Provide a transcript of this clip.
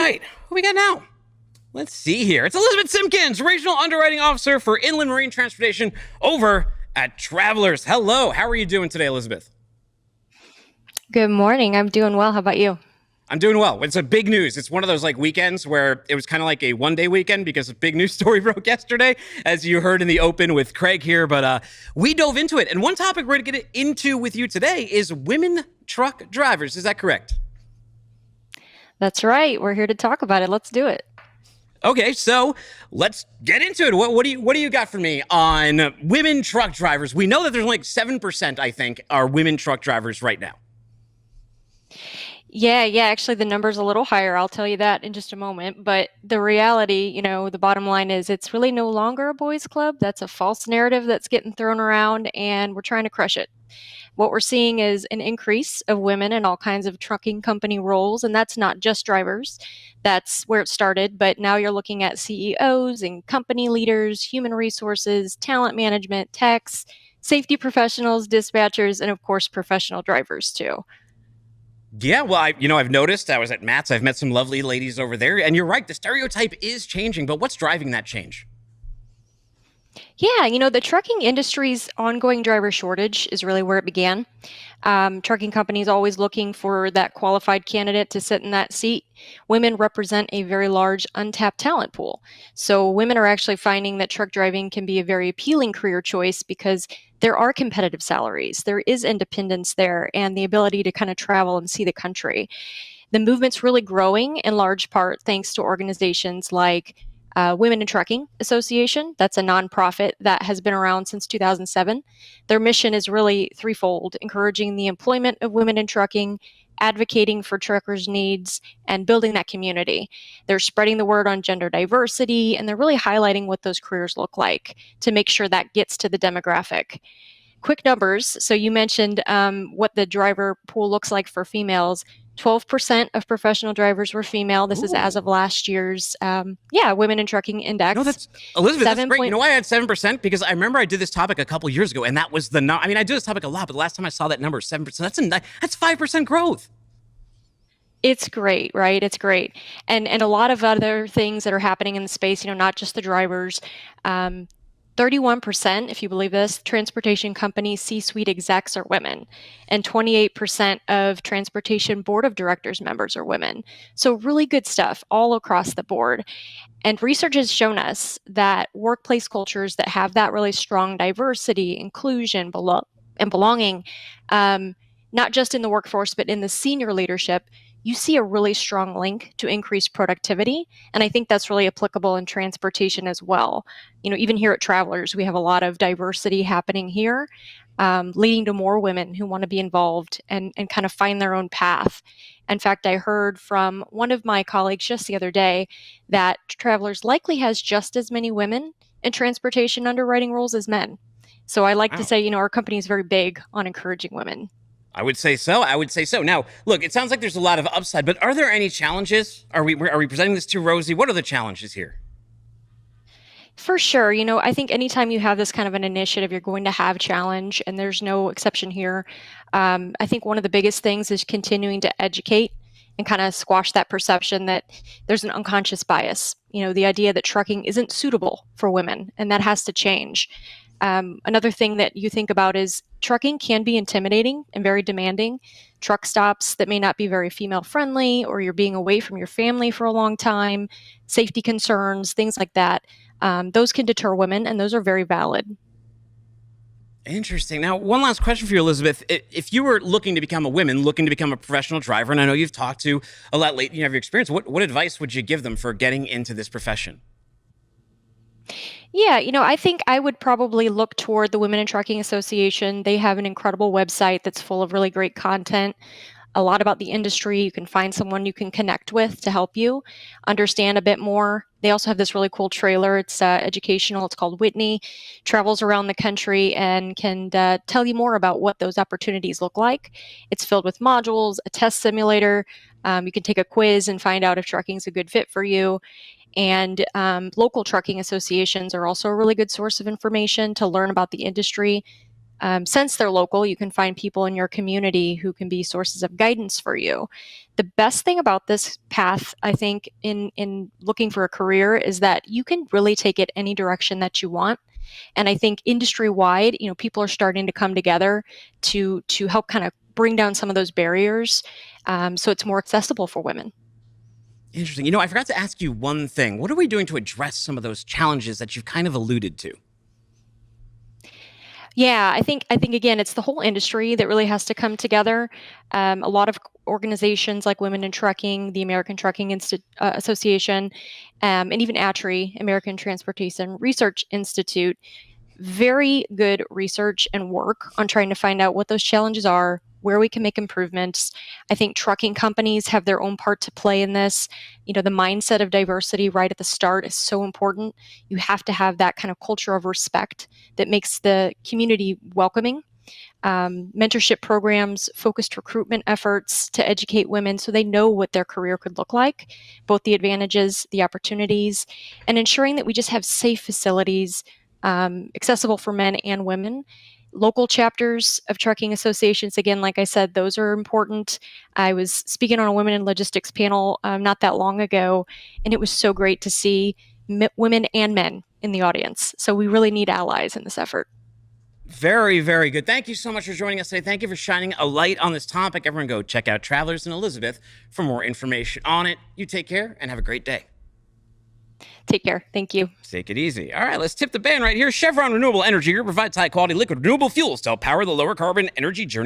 right, who we got now? Let's see here. It's Elizabeth Simpkins, Regional Underwriting Officer for Inland Marine Transportation over at Travelers. Hello, how are you doing today, Elizabeth? Good morning. I'm doing well. How about you? I'm doing well. It's a big news. It's one of those weekends where it was kind of like a one-day weekend because a big news story broke yesterday, as you heard in the open with Craig here. But we dove into it. And one topic we're going to get into with you today is women truck drivers. Is that correct? That's right. We're here to talk about it. Let's do it. Okay, so let's get into it. What do you got for me on women truck drivers? We know that there's like 7%, I think, are women truck drivers right now. Yeah. Actually, the number's a little higher. I'll tell you that in just a moment. But the reality, the bottom line is it's really no longer a boys' club. That's a false narrative that's getting thrown around, and we're trying to crush it. What we're seeing is an increase of women in all kinds of trucking company roles, and that's not just drivers. That's where it started, but now you're looking at CEOs and company leaders, human resources, talent management, techs, safety professionals, dispatchers, and of course, professional drivers too. Yeah, well, I've noticed. I was at Matt's. I've met some lovely ladies over there, and you're right. The stereotype is changing, but what's driving that change? Yeah, the trucking industry's ongoing driver shortage is really where it began. Trucking companies always looking for that qualified candidate to sit in that seat. Women represent a very large untapped talent pool. So women are actually finding that truck driving can be a very appealing career choice because there are competitive salaries, there is independence there, and the ability to kind of travel and see the country. The movement's really growing in large part thanks to organizations like Women in Trucking Association. That's a nonprofit that has been around since 2007. Their mission is really threefold: encouraging the employment of women in trucking, advocating for truckers' needs, and building that community. They're spreading the word on gender diversity, and they're really highlighting what those careers look like to make sure that gets to the demographic. Quick numbers. So you mentioned what the driver pool looks like for females. 12% of professional drivers were female. This is as Ooh. of last year's, Women in Trucking No, Index. that's Elizabeth. That's 7 great. You point, know why I had 7%? Because I remember I did this topic a couple years ago, and that was the. I mean, I do this topic a lot, but the last time I saw that number, 7%. That's 5% growth. it's great, right? It's great. And a lot of other things that are happening in the space, not just the drivers. Um, 31%, if you believe this, transportation company C-suite execs are women, and 28% of transportation board of directors members are women. So really good stuff all across the board. And research has shown us that workplace cultures that have that really strong diversity, inclusion, and belonging, um, not just in the workforce, but in the senior leadership, you see a really strong link to increased productivity. And I think that's really applicable in transportation as well. Even here at Travelers, we have a lot of diversity happening here, leading to more women who want to be involved and kind of find their own path. In fact, I heard from one of my colleagues just the other day that Travelers likely has just as many women in transportation underwriting roles as men. So I like to Wow. say, our company is very big on encouraging women. I would say so. I would say so. Now, look, it sounds like there's a lot of upside, but are there any challenges? Are we presenting this too rosy? What are the challenges here? For sure. I think anytime you have this kind of an initiative, you're going to have challenge, and there's no exception here. I think one of the biggest things is continuing to educate and kind of squash that perception that there's an unconscious bias. The idea that trucking isn't suitable for women, and that has to change. Another thing that you think about is trucking can be intimidating and very demanding. Truck stops that may not be very female friendly, or you're being away from your family for a long time, safety concerns, things like that. Those can deter women, and those are very valid. Interesting. Now, one last question for you, Elizabeth. If you were looking to become a woman, looking to become a professional driver, and I know you've talked to a lot late, you have your experience, what advice would you give them for getting into this profession? Yeah, I think I would probably look toward the Women in Trucking Association. They have an incredible website that's full of really great content, a lot about the industry. You can find someone you can connect with to help you understand a bit more. They also have this really cool trailer. It's educational. It's called Whitney. Travels around the country and can tell you more about what those opportunities look like. It's filled with modules, a test simulator. You can take a quiz and find out if trucking is a good fit for you. And local trucking associations are also a really good source of information to learn about the industry. Since they're local, you can find people in your community who can be sources of guidance for you. The best thing about this path, I think, in looking for a career is that you can really take it any direction that you want. And I think industry wide, people are starting to come together to help kind of bring down some of those barriers, so it's more accessible for women. Interesting. I forgot to ask you one thing. What are we doing to address some of those challenges that you've kind of alluded to? Yeah, I think again, it's the whole industry that really has to come together. A lot of organizations like Women in Trucking, the American Trucking Association, and even ATRI, American Transportation Research Institute, very good research and work on trying to find out what those challenges are, where we can make improvements. I think trucking companies have their own part to play in this. The mindset of diversity right at the start is so important. You have to have that kind of culture of respect that makes the community welcoming. Mentorship programs, focused recruitment efforts to educate women so they know what their career could look like, both the advantages, the opportunities, and ensuring that we just have safe facilities, accessible for men and women. Local chapters of trucking associations, again, like I said, those are important. I was speaking on a women in logistics panel not that long ago, and it was so great to see women and men in the audience. So we really need allies in this effort. Very, very good. Thank you so much for joining us today. Thank you for shining a light on this topic. Everyone go check out Travelers and Elizabeth for more information on it. You take care and have a great day. Take care. Thank you. Take it easy. All right, let's tip the band right here. Chevron Renewable Energy Group provides high-quality liquid renewable fuels to help power the lower carbon energy journey.